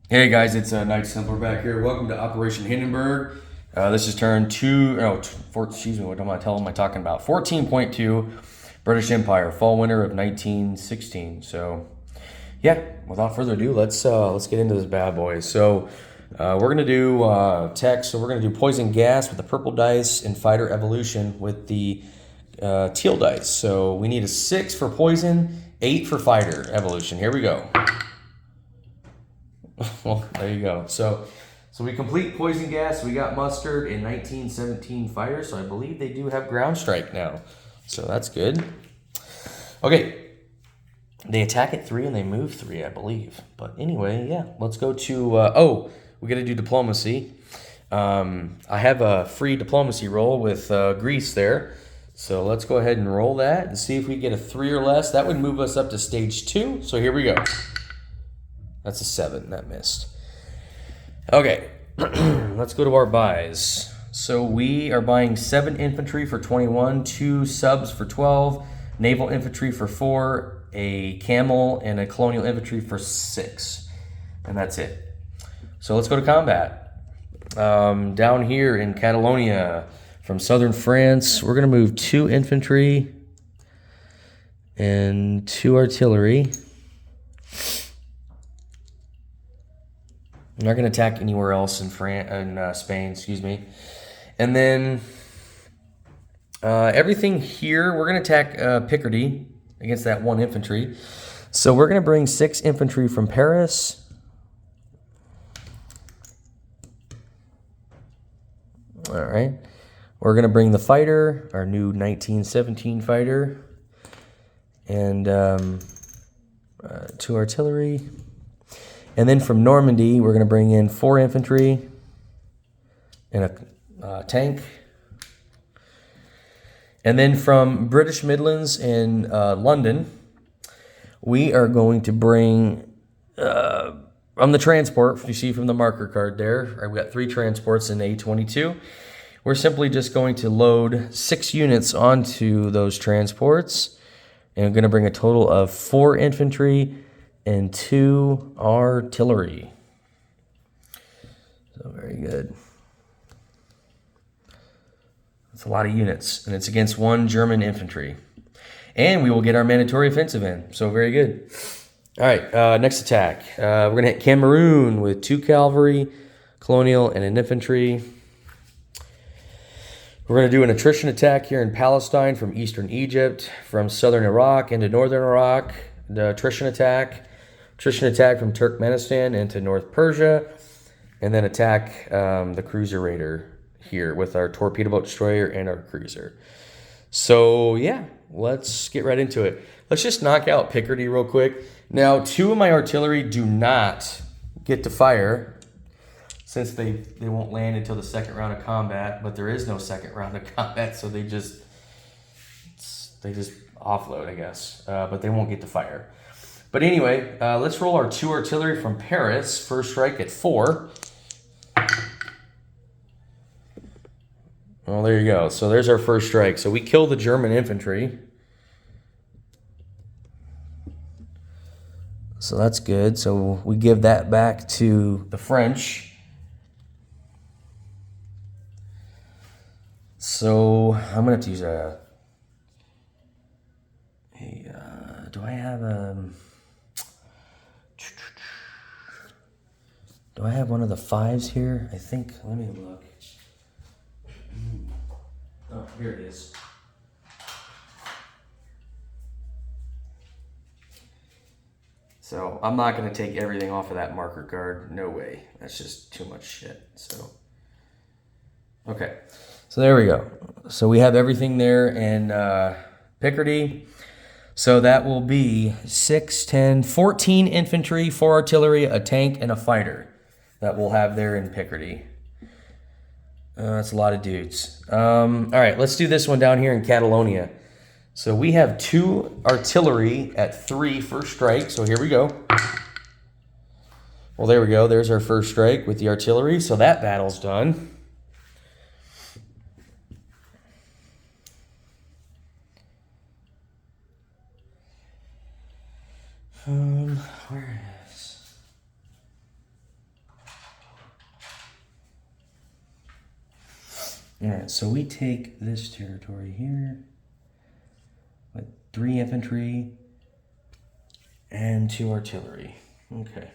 Hey guys, it's Knight Simpler back here. Welcome to Operation Hindenburg. This is turn two, no, excuse me, what am I talking about? 14.2, British Empire, fall winter of 1916. So, yeah, without further ado, let's get into this bad boy. So, we're gonna do tech. So we're gonna do poison gas with the purple dice and fighter evolution with the teal dice. So we need a 6 for poison, 8 for fighter evolution. Here we go. Well, there you go. So we complete poison gas. We got mustard in 1917 fire. So I believe they do have ground strike now. So that's good. Okay. They attack at 3 and they move 3, I believe. But anyway, yeah. Let's go to. We got to do diplomacy. I have a free diplomacy roll with Greece there. So let's go ahead and roll that and see if we get a 3 or less. That would move us up to stage 2. So here we go. That's a 7. That missed. Okay, let's go to our buys. So we are buying 7 infantry for 21, 2 subs for 12, naval infantry for 4, a camel, and a colonial infantry for 6. And that's it. So let's go to combat. Down here in Catalonia, from southern France, we're going to move 2 infantry and 2 artillery. I'm not going to attack anywhere else in Spain, excuse me. And then everything here, we're going to attack Picardy against that 1 infantry. So we're going to bring 6 infantry from Paris. All right. We're going to bring the fighter, our new 1917 fighter, and 2 artillery. And then from Normandy, we're going to bring in 4 infantry and a tank. And then from British Midlands in London, we are going to bring, on the transport, you see from the marker card there, I've got 3 transports in A22. We're simply just going to load 6 units onto those transports. And we're going to bring a total of 4 infantry and 2 artillery. So very good. That's a lot of units, and it's against 1 German infantry. And we will get our mandatory offensive in, so very good. All right, next attack. We're going to hit Cameroon with 2 cavalry, colonial, and an infantry. We're going to do an attrition attack here in Palestine from eastern Egypt, from southern Iraq into northern Iraq, the attrition attack from Turkmenistan into North Persia, and then attack the cruiser raider here with our torpedo boat destroyer and our cruiser. So yeah, let's get right into it. Let's just knock out Picardy real quick. Now, 2 of my artillery do not get to fire since they won't land until the second round of combat, but there is no second round of combat, so they just offload, I guess, but they won't get to fire. But anyway, let's roll our 2 artillery from Paris. First strike at 4. Well, there you go. So there's our first strike. So we kill the German infantry. So that's good. So we give that back to the French. So I'm going to have to use do I have do I have one of the 5s here? I think, let me look. Oh, here it is. So I'm not going to take everything off of that marker card. No way. That's just too much shit. So, okay. So there we go. So we have everything there in Picardy. So that will be 6, 10, 14 infantry, 4 artillery, a tank, and a fighter that we'll have there in Picardy. That's a lot of dudes. All right, let's do this one down here in Catalonia. So we have 2 artillery at 3 first strike. So here we go. Well, there we go. There's our first strike with the artillery. So that battle's done. Where is? All right, so we take this territory here with 3 infantry and 2 artillery. Okay.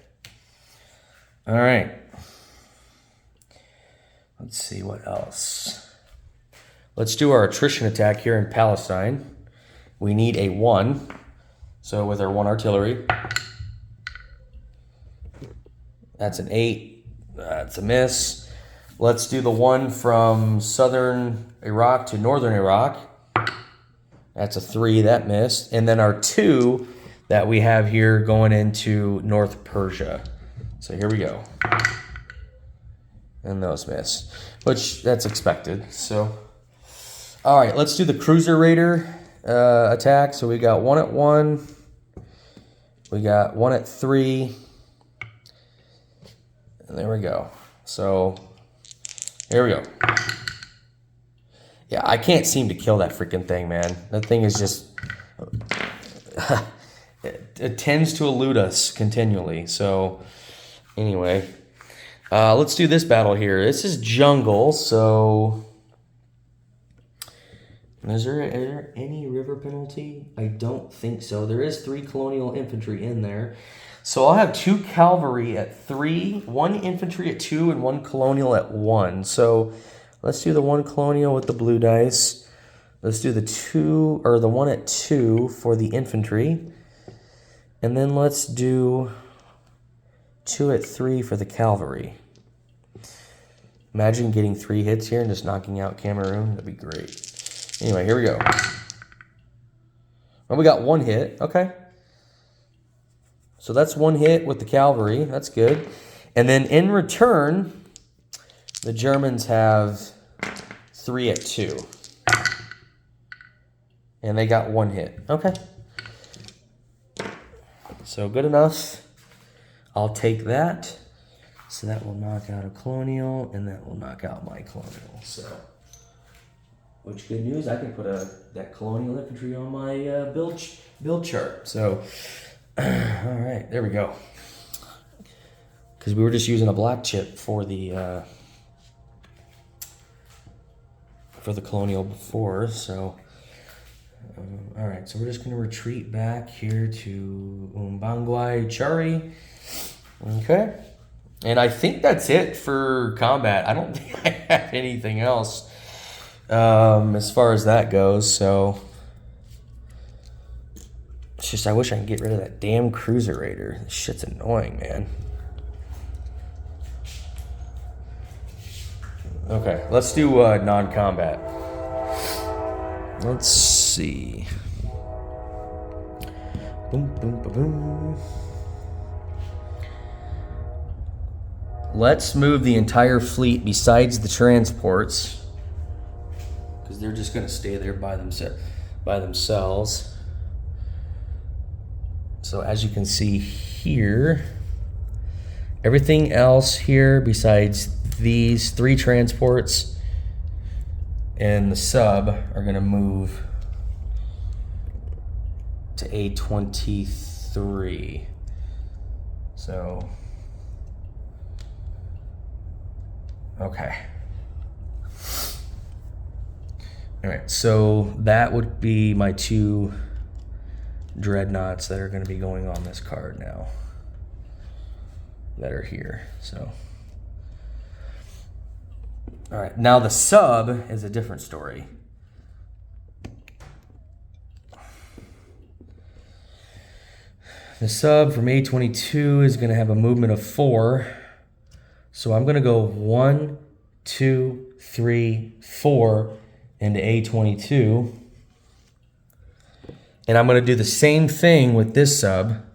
All right. Let's see what else. Let's do our attrition attack here in Palestine. We need a 1. So with our 1 artillery. That's an 8. That's a miss. Let's do the one from southern Iraq to northern Iraq. That's a 3. That missed. And then our 2 that we have here going into North Persia. So here we go. And those miss, which that's expected. So, all right, let's do the cruiser raider attack. So we got 1 at 1. We got 1 at 3. And there we go. So here we go. Yeah, I can't seem to kill that freaking thing, man. That thing is just... it tends to elude us continually. So anyway, let's do this battle here. This is jungle, so... Is there any river penalty? I don't think so. There is 3 colonial infantry in there. So I'll have 2 cavalry at 3, 1 infantry at 2, and 1 colonial at 1. So let's do the 1 colonial with the blue dice. Let's do the 1 at 2 for the infantry. And then let's do 2 at 3 for the cavalry. Imagine getting 3 hits here and just knocking out Cameroon. That'd be great. Anyway, here we go. Well, we got 1 hit. Okay. So that's 1 hit with the cavalry. That's good. And then in return, the Germans have 3 at 2. And they got 1 hit. Okay. So good enough. I'll take that. So that will knock out a colonial, and that will knock out my colonial. So, which good news, I can put that colonial infantry on my build chart. So, all right, there we go. Because we were just using a black chip for the colonial before. So, all right, so we're just going to retreat back here to Umbangwai Chari. Okay. And I think that's it for combat. I don't think I have anything else as far as that goes. So it's just I wish I could get rid of that damn cruiser raider. This shit's annoying, man. Okay, let's do non-combat. Let's see. Boom, boom, boom, boom. Let's move the entire fleet besides the transports, because they're just going to stay there by themselves. So as you can see here, everything else here besides these 3 transports and the sub are going to move to A23. So... okay. All right, so that would be my 2 dreadnoughts that are going to be going on this card now. That are here, so. All right, now the sub is a different story. The sub from A22 is going to have a movement of 4. So I'm going to go 1, 2, 3, 4 into A22. And I'm going to do the same thing with this sub.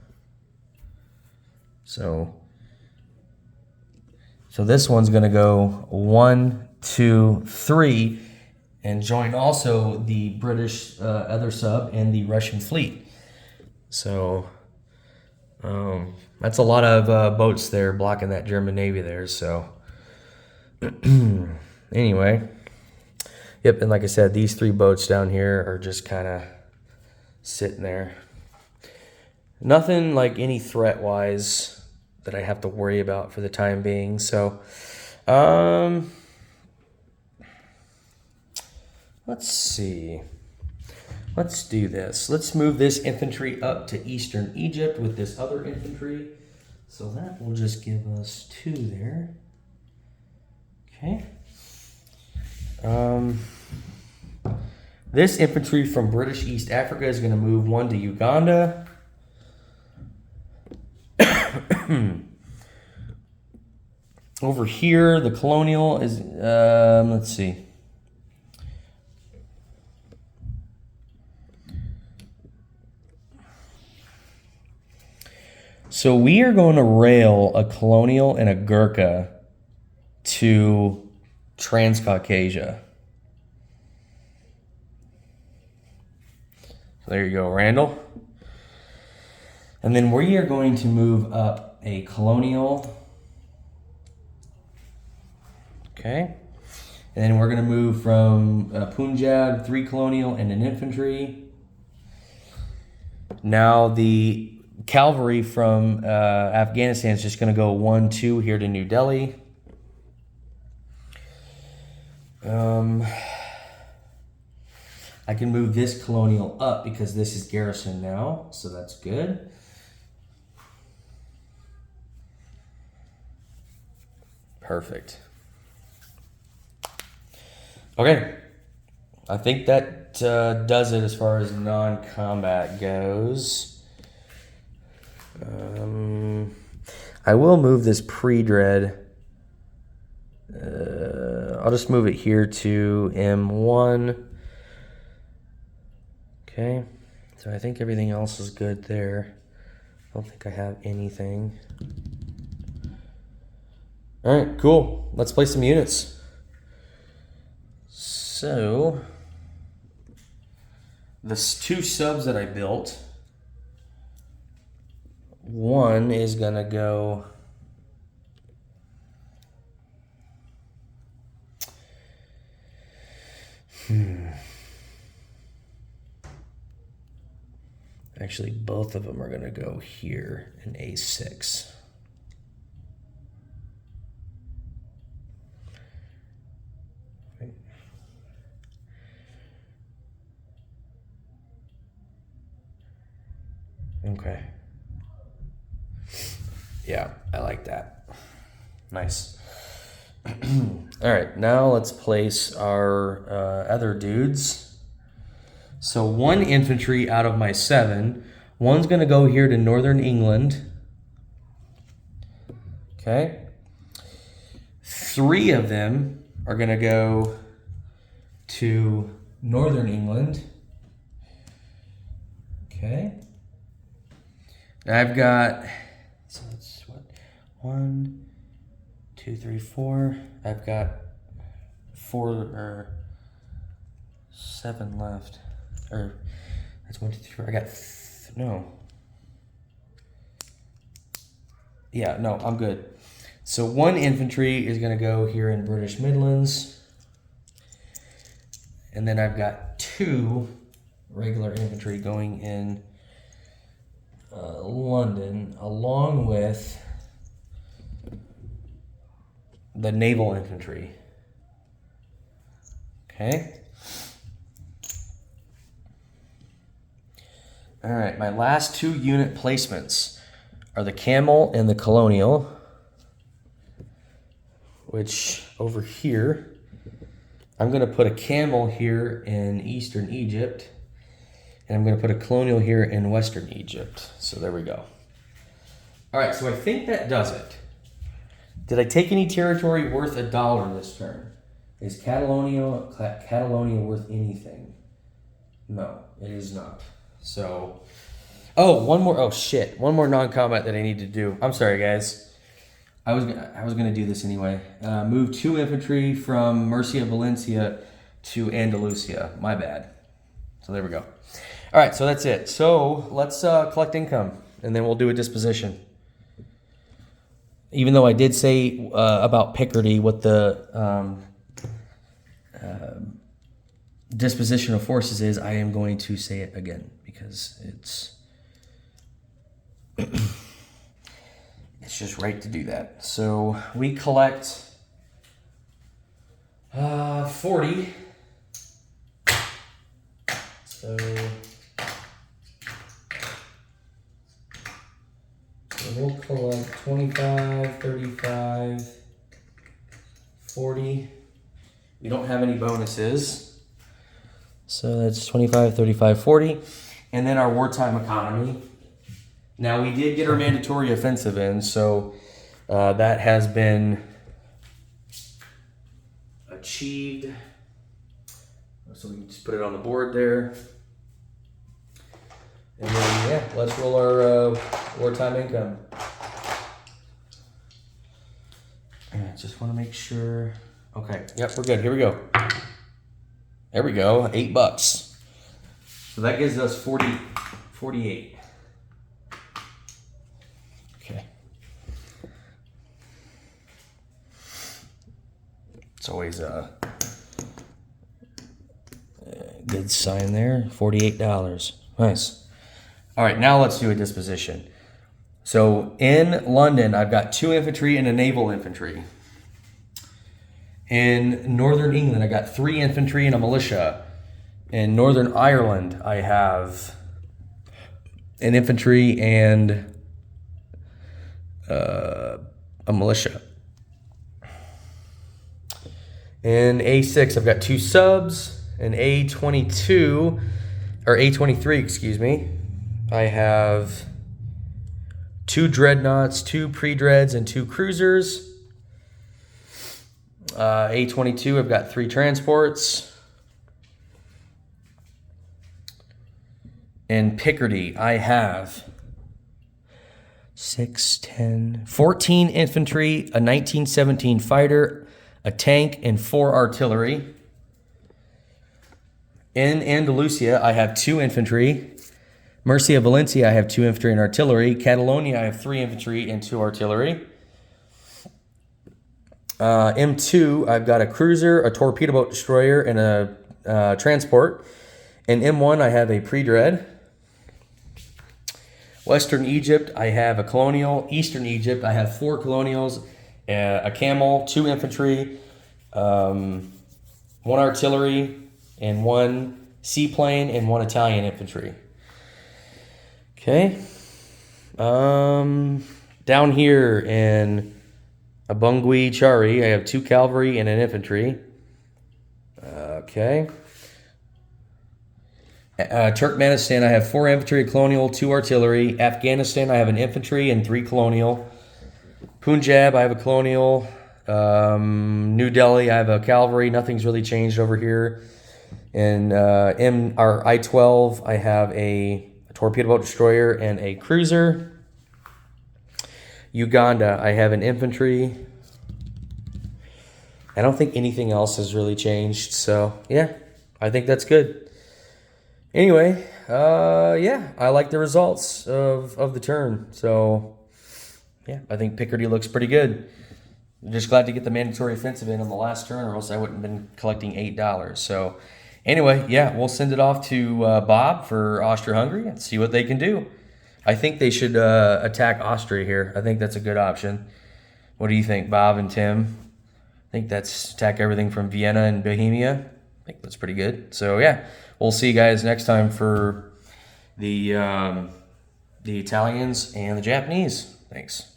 So this one's going to go 1, 2, 3 and join also the British other sub and the Russian fleet. So... that's a lot of boats there blocking that German Navy there, so anyway. Yep, and like I said, these 3 boats down here are just kind of sitting there. Nothing like any threat-wise that I have to worry about for the time being, so Let's see. Let's do this. Let's move this infantry up to Eastern Egypt with this other infantry. So that will just give us 2 there. Okay. This infantry from British East Africa is going to move 1 to Uganda. Over here, the colonial is, let's see. So we are going to rail a colonial and a Gurkha to Transcaucasia. So there you go, Randall. And then we are going to move up a colonial. Okay. And then we're going to move from Punjab, 3 colonial and an infantry. Now the cavalry from Afghanistan is just going to go 1, 2 here to New Delhi. I can move this colonial up because this is garrison now, so that's good. Perfect. Okay, I think that does it as far as non-combat goes. I will move this pre-dread. I'll just move it here to M1. Okay, so I think everything else is good there. I don't think I have anything. All right, cool. Let's play some units. So, the 2 subs that I built, one is gonna go actually both of them are gonna go here in A6. Okay. Yeah, I like that. Nice. All right, now let's place our other dudes. So 1 infantry out of my 7. One's going to go here to Northern England. Okay. 3 of them are going to go to Northern England. Okay. I've got, so that's what, 1, 2, 3, 4. I've got 4 or 7 left. Or that's 1, 2, 3, 4. I got no. Yeah, no, I'm good. So 1 infantry is going to go here in British Midlands, and then I've got 2 regular infantry going in London, along with the naval infantry. Okay. All right, my last 2 unit placements are the camel and the colonial, which over here, I'm going to put a camel here in Eastern Egypt, and I'm going to put a colonial here in Western Egypt. So there we go. All right, so I think that does it. Did I take any territory worth $1 this turn? Is Catalonia worth anything? No, it is not. So, one more non-combat that I need to do. I'm sorry, guys. I was gonna do this anyway. Move 2 infantry from Murcia, Valencia to Andalusia. My bad. So there we go. All right, so that's it. So let's collect income, and then we'll do a disposition. Even though I did say about Picardy what the disposition of forces is, I am going to say it again because it's it's just right to do that. So we collect 40 So we'll collect 25, 35, 40. We don't have any bonuses. So that's 25, 35, 40. And then our wartime economy. Now we did get our mandatory offensive in, so that has been achieved. So we can just put it on the board there. And then, yeah, let's roll our wartime income. I just want to make sure. Okay, yep, we're good. Here we go. There we go, $8. So that gives us 48. Okay. It's always a good sign there, $48. Nice. All right, now let's do a disposition. So in London, I've got 2 infantry and a naval infantry. In Northern England, I got 3 infantry and a militia. In Northern Ireland, I have an infantry and a militia. In A6, I've got 2 subs. In A22, or A23, excuse me, I have 2 dreadnoughts, 2 pre-dreads, and 2 cruisers. A22, I've got 3 transports. In Picardy, I have 14 infantry, a 1917 fighter, a tank, and 4 artillery. In Andalusia, I have 2 infantry. Murcia, Valencia, I have 2 infantry and artillery. Catalonia, I have 3 infantry and 2 artillery. M2, I've got a cruiser, a torpedo boat destroyer, and a transport. In M1, I have a pre-dread. Western Egypt, I have a colonial. Eastern Egypt, I have 4 colonials, a camel, 2 infantry, 1 artillery, and 1 seaplane, and 1 Italian infantry. Okay. Down here in Abungui Chari, I have 2 cavalry and an infantry. Okay. Turkmenistan, I have 4 infantry, a colonial, 2 artillery. Afghanistan, I have an infantry and 3 colonial. Punjab, I have a colonial. New Delhi, I have a cavalry. Nothing's really changed over here. In our I-12, I have a torpedo boat destroyer and a cruiser. Uganda, I have an infantry. I don't think anything else has really changed. So, yeah, I think that's good. Anyway, yeah, I like the results of the turn. So, yeah, I think Picardy looks pretty good. I'm just glad to get the mandatory offensive in on the last turn, or else I wouldn't have been collecting $8. So, anyway, yeah, we'll send it off to Bob for Austria-Hungary and see what they can do. I think they should attack Austria here. I think that's a good option. What do you think, Bob and Tim? I think that's attack everything from Vienna and Bohemia. I think that's pretty good. So, yeah, we'll see you guys next time for the Italians and the Japanese. Thanks.